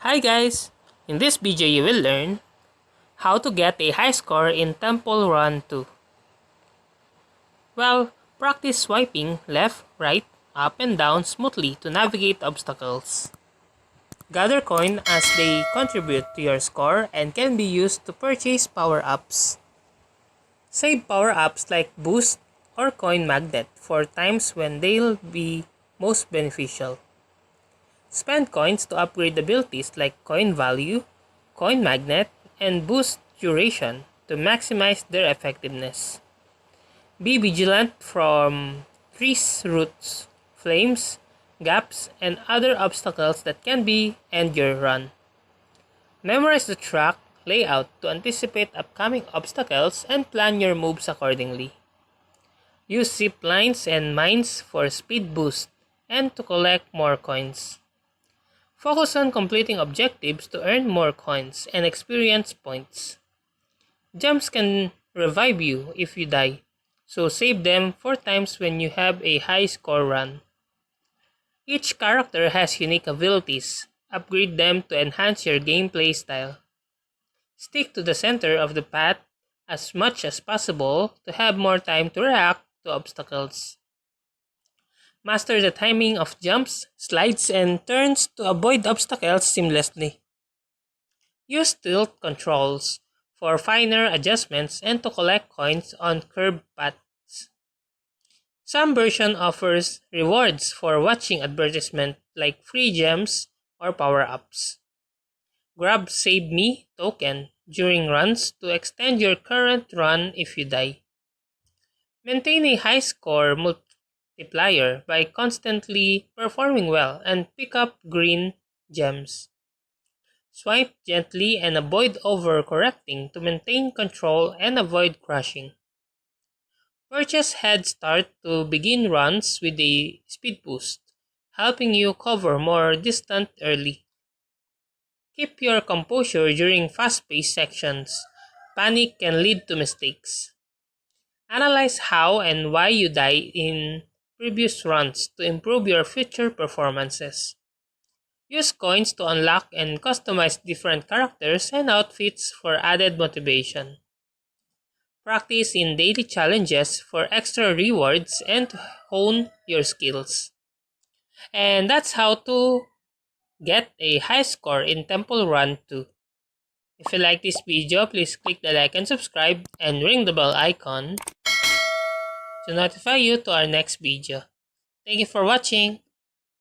Hi guys! In this video you will learn how to get a high score in Temple Run 2. Well, practice swiping left, right, up and down smoothly to navigate obstacles. Gather coin as they contribute to your score and can be used to purchase power-ups. Save power-ups like boost or coin magnet for times when they'll be most beneficial. Spend coins to upgrade abilities like coin value, coin magnet, and boost duration to maximize their effectiveness. Be vigilant from trees, roots, flames, gaps, and other obstacles that can end your run. Memorize the track layout to anticipate upcoming obstacles and plan your moves accordingly. Use zip lines and mines for speed boost and to collect more coins. Focus on completing objectives to earn more coins and experience points. Jumps can revive you if you die, so save them for times when you have a high score run. Each character has unique abilities. Upgrade them to enhance your gameplay style. Stick to the center of the path as much as possible to have more time to react to obstacles. Master the timing of jumps, slides, and turns to avoid obstacles seamlessly. Use tilt controls for finer adjustments and to collect coins on curved paths. Some version offers rewards for watching advertisement like free gems or power-ups. Grab Save Me token during runs to extend your current run if you die. Maintain a high score multiplier by constantly performing well and pick up green gems. Swipe gently and avoid overcorrecting to maintain control and avoid crashing. Purchase Head Start to begin runs with a speed boost, helping you cover more distance early. Keep your composure during fast-paced sections. Panic can lead to mistakes. Analyze how and why you died in previous runs to improve your future performances. Use coins to unlock and customize different characters and outfits for added motivation. Practice in daily challenges for extra rewards and to hone your skills. And that's how to get a high score in Temple Run 2. If you like this video, please click the like and subscribe and ring the bell icon to notify you to our next video. Thank you for watching.